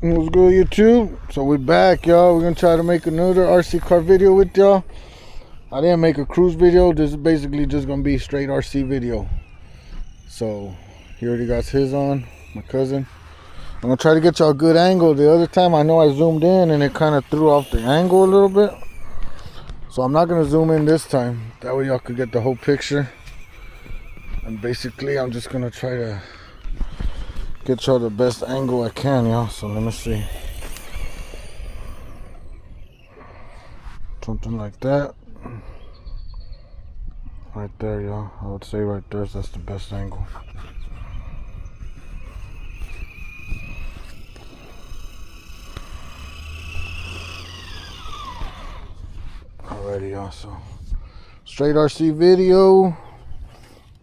What's good, YouTube? So we're back, y'all. We're gonna try to make another RC car video with y'all. I didn't make a cruise video. This is basically just gonna be straight RC video. So he already got his on, my cousin. I'm gonna try to get y'all a good angle. The other time I know I zoomed in and it kind of threw off the angle a little bit. So I'm not gonna zoom in this time. That way y'all could get the whole picture. And basically I'm just gonna try to get y'all the best angle I can, y'all. So let me see. Something like that. Right there, y'all. I would say right there, that's the best angle. Alrighty, y'all. So straight RC video.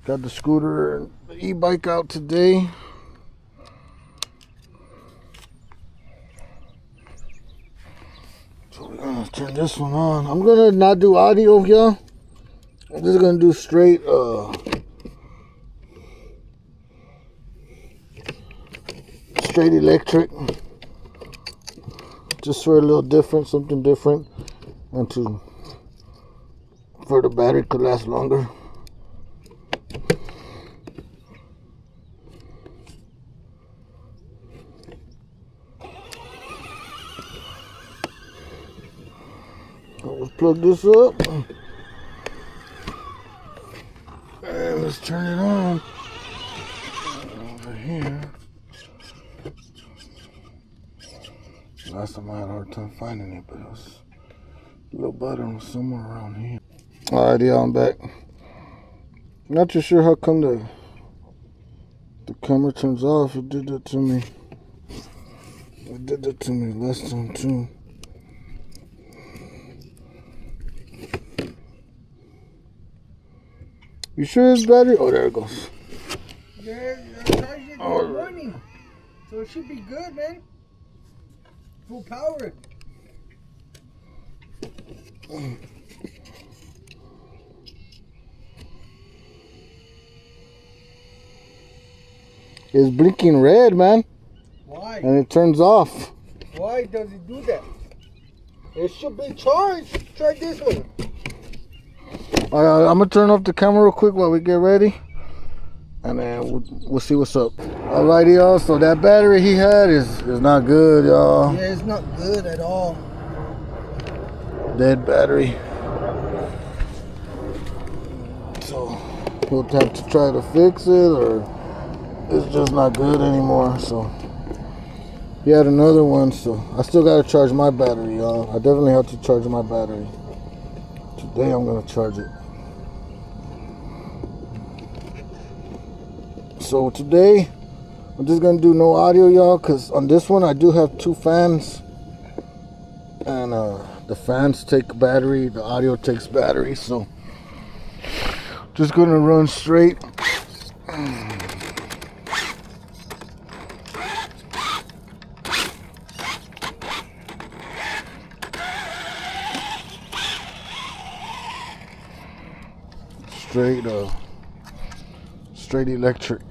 Got the scooter and the e-bike out today. So we're gonna turn this one on. I'm gonna not do audio, y'all. I'm just gonna do straight straight electric. Just for a little different, something different, and for the battery could last longer. Let's plug this up. And let's turn it on. Over here. Last time I had a hard time finding it, but it was a little button was somewhere around here. Alright, y'all, I'm back. Not too sure how come the camera turns off. It did that to me. It did that to me last time too. You sure it's battery? Oh, there it goes. Yeah, I charged it in the morning, so it should be good, man. Full power. It's blinking red, man. Why? And it turns off. Why does it do that? It should be charged. Try this one. Alright, I'm gonna turn off the camera real quick while we get ready, and then we'll see what's up. Alrighty, y'all. So that battery he had is not good, y'all. Yeah, it's not good at all. Dead battery. So we'll have to try to fix it, or it's just not good anymore. So he had another one, so I still gotta charge my battery, y'all. I definitely have to charge my battery. Today I'm gonna charge it. So today I'm just gonna do no audio, y'all, because on this one I do have two fans, and the fans take battery, the audio takes battery, so just gonna run straight. Straight electric.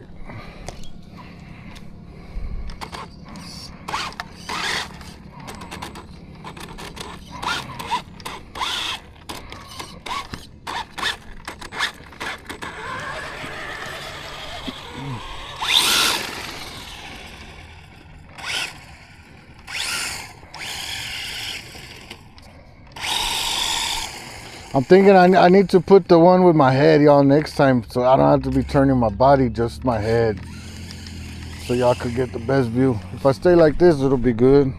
I'm thinking I need to put the one with my head, y'all, next time, so I don't have to be turning my body, just my head, so y'all could get the best view. If I stay like this, it'll be good.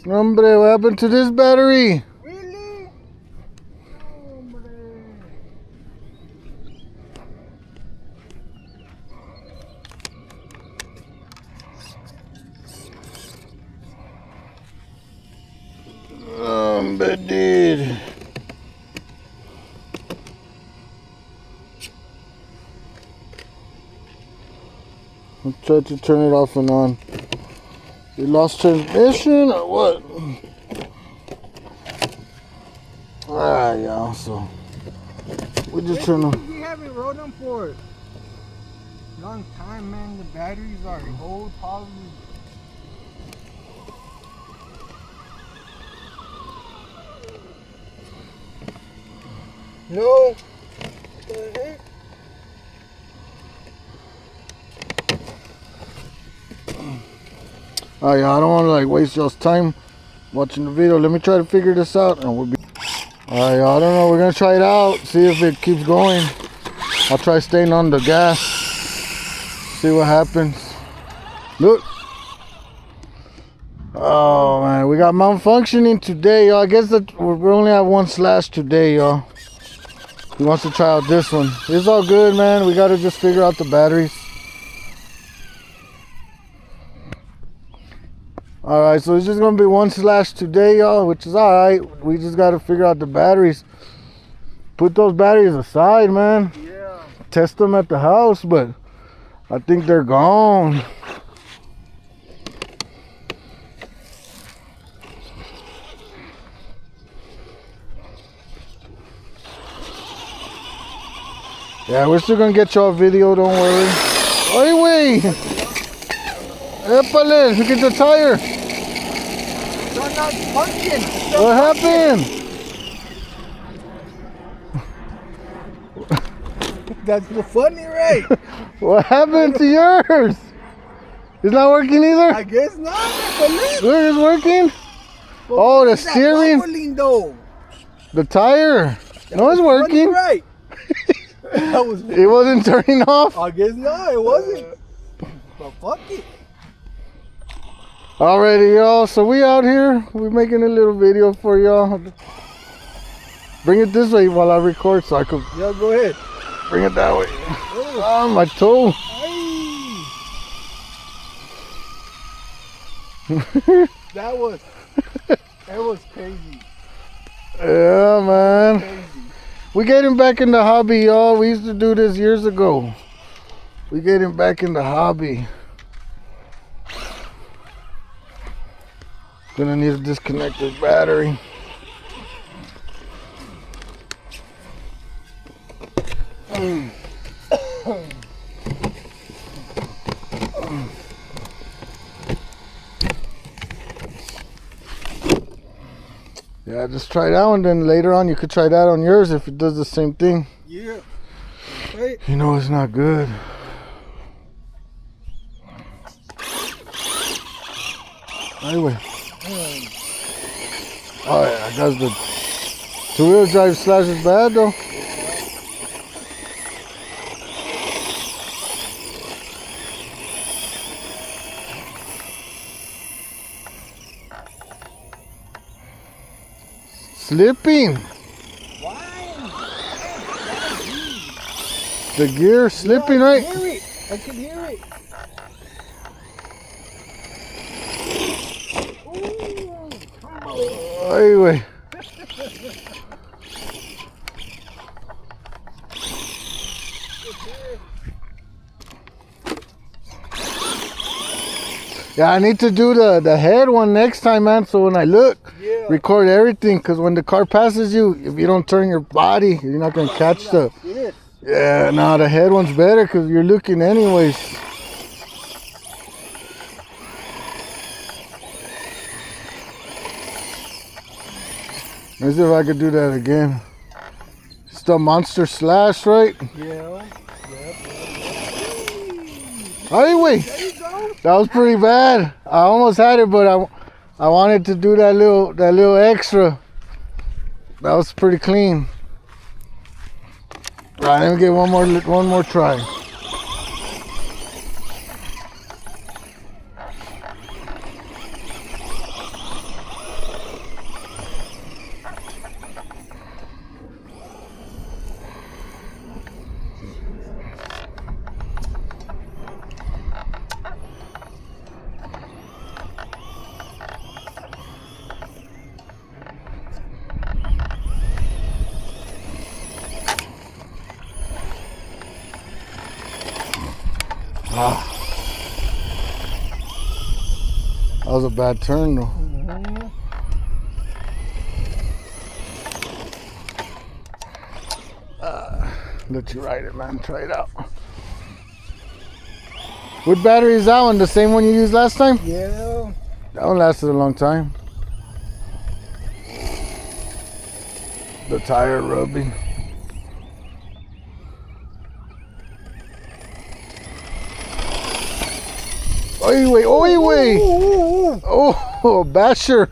Hombre, what happened to this battery? Really? Dude. Let's try to turn it off and on. You lost transmission or what? Alright, y'all, so We just turn them. We haven't rode them for a long time, man. The batteries are old, probably. No. What the heck? Oh yeah, I don't want to like waste y'all's time watching the video. Let me try to figure this out, and we'll be. Alright, I don't know. We're gonna try it out, see if it keeps going. I'll try staying on the gas, see what happens. Look. Oh man, we got malfunctioning today, y'all. I guess that we only have one slash today, y'all. He wants to try out this one. It's all good, man. We gotta just figure out the batteries. Alright, so it's just gonna be one slash today, y'all, which is alright. We just gotta figure out the batteries. Put those batteries aside, man. Yeah. Test them at the house, but I think they're gone. Yeah, we're still gonna get y'all a video, don't worry. Oy, wait! Epale, look at the tire. They're not functioning. What happened? That's the funny, right? What happened to yours? It's not working either? I guess not. But look. Look, it's working. But Oh, the what's that steering. bubbling, though? The tire. No, it's Funny, working. right? That was. It wasn't turning off. I guess not. It wasn't. But fuck it. Alrighty, y'all. So we out here. We're making a little video for y'all. Bring it this way while I record so I can Yeah, go ahead. bring it that way. Oh. Ah, my toe. That was crazy. Yeah, man. Crazy. We getting back in the hobby, y'all. We used to do this years ago. We getting back in the hobby. Gonna need to disconnect this battery. Yeah, just try that one, then later on you could try that on yours if it does the same thing. Yeah. Right. You know it's not good. Anyway. Oh yeah, I guess the two-wheel drive slash is bad though. Slipping. The gear slipping, Yeah, right? I can hear it. Ooh, Anyway. Yeah, I need to do the head one next time, man. So when I look, yeah. record everything. Because when the car passes you, if you don't turn your body, you're not going to catch the... Shit. Yeah, no, the head one's better because you're looking anyways. Let's see if I could do that again. It's the Monster Slash, right? Yeah. Anyway, There you go. that was pretty bad. I almost had it, but I wanted to do that little extra. That was pretty clean. Right, let me get one more try. Ah. That was a bad turn though. let you ride it, man. Try it out. What battery is that one? The same one you used last time? Yeah. That one lasted a long time. The tire rubbing. Oi, wait, oi, wait. Oh, basher.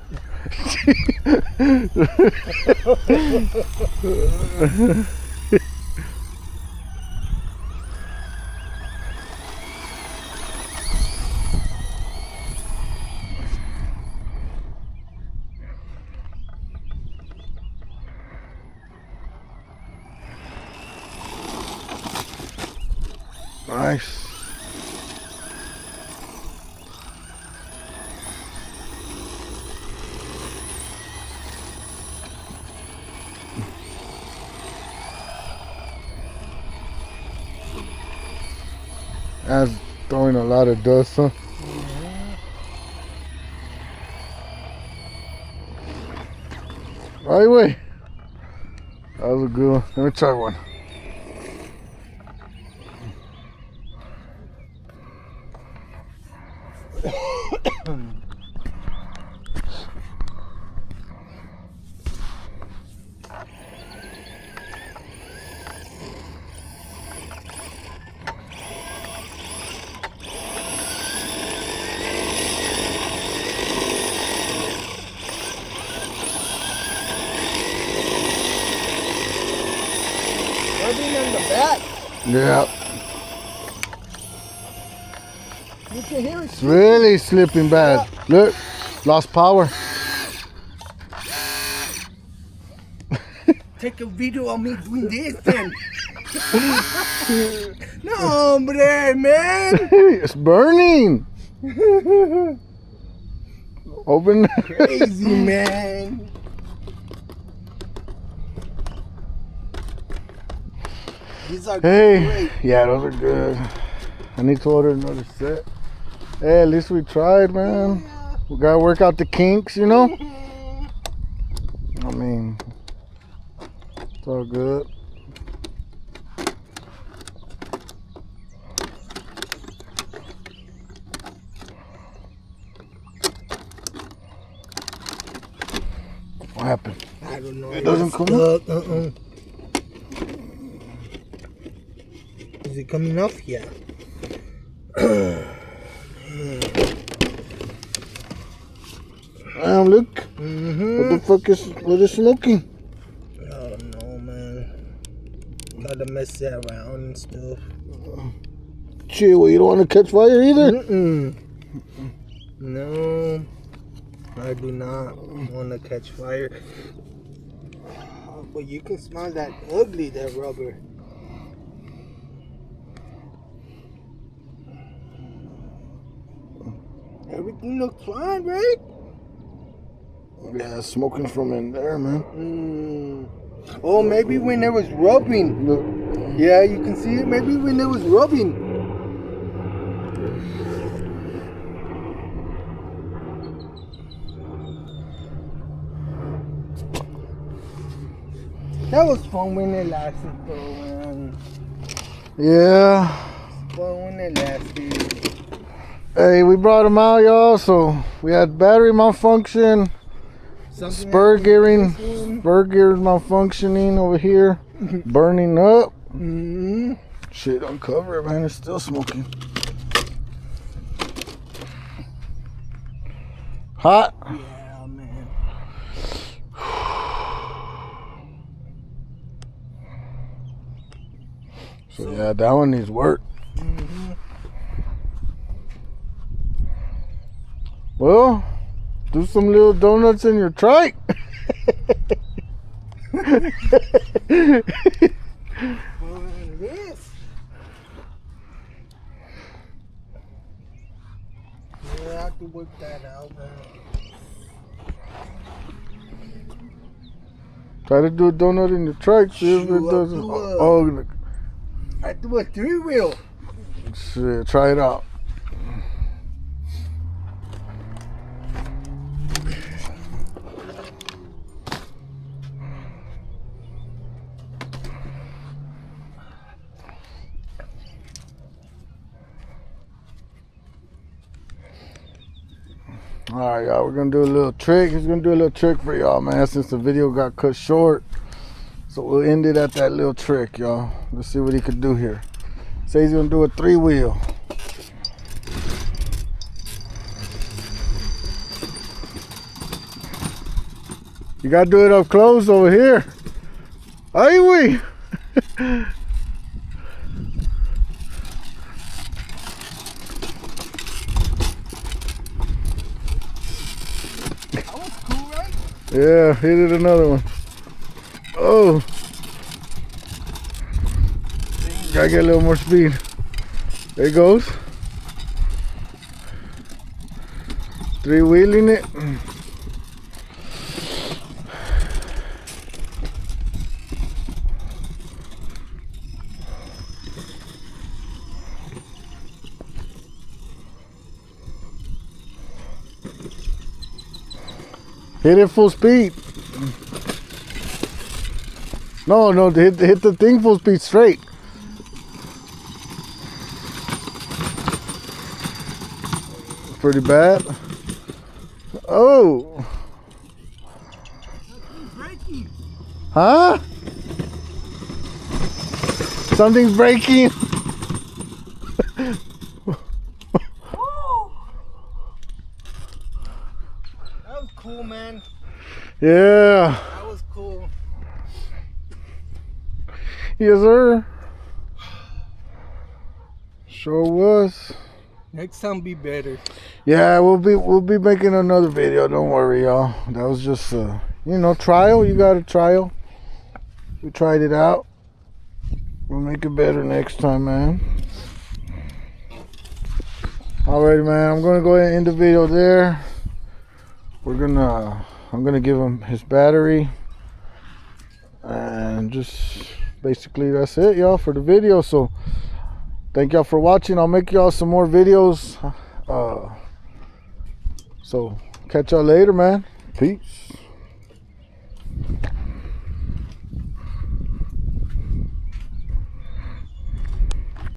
Nice. That's throwing a lot of dust, huh? Right way. That was a good one. Let me try one. Rubbing on the back. Yeah, You can hear it. it's really slipping bad. Look, lost power. Take a video of me doing this then. No, hombre, man. It's burning. Open. Crazy, man. These are Hey, great. yeah, those are good. I need to order another set. Hey, at least we tried, man. We gotta work out the kinks, you know? I mean, it's all good. What happened? I don't know. It doesn't come up. Is it coming off? Yeah. Damn, look. What the fuck is, what is smoking? I don't know, man. Gotta mess that around and stuff. Shit, well, you don't want to catch fire either? No, I do not want to catch fire. But you can smell that ugly, that rubber. Everything looks fine, right? Yeah, smoking from in there, man. Oh, maybe when it was rubbing. Look. Yeah, you can see it. Maybe when it was rubbing. That was fun when it lasted, though, man. Yeah. Fun when it lasted. Hey, we brought them out, y'all. So we had battery malfunction, spur gearing malfunctioning over here, burning up. Shit, uncover it, man. It's still smoking. Hot. Yeah, man. So yeah, that one needs work. Well, do some little donuts in your trike. Well, it is. Yeah, I have to work that out, man. Try to do a donut in your trike, see if it Shoot, I'll doesn't. do a- Oh, I do a 3-wheel. shit, try it out. All right, y'all, we're gonna do a little trick. He's gonna do a little trick for y'all, man, since the video got cut short. So we'll end it at that little trick, y'all. Let's see what he could do here. Say he's gonna do a 3-wheel. You gotta do it up close over here. Hey, we. That was cool, right? Yeah, hit it another one. Oh. Gotta get a little more speed. There it goes. 3-wheeling it. Hit it full speed. No, hit the thing full speed straight. Pretty bad. Oh. Something's breaking. Huh? Something's breaking. Woo! That was cool, man. Yeah. That was cool. Yes, sir. Sure was. Next time be better. Yeah, we'll be making another video. Don't worry, y'all. That was just trial. You got a trial. We tried it out. We'll make it better next time, man. Alrighty, man. I'm gonna go ahead and end the video there. I'm gonna give him his battery, and just basically that's it, y'all, for the video. So thank y'all for watching. I'll make y'all some more videos. So catch y'all later, man. Peace.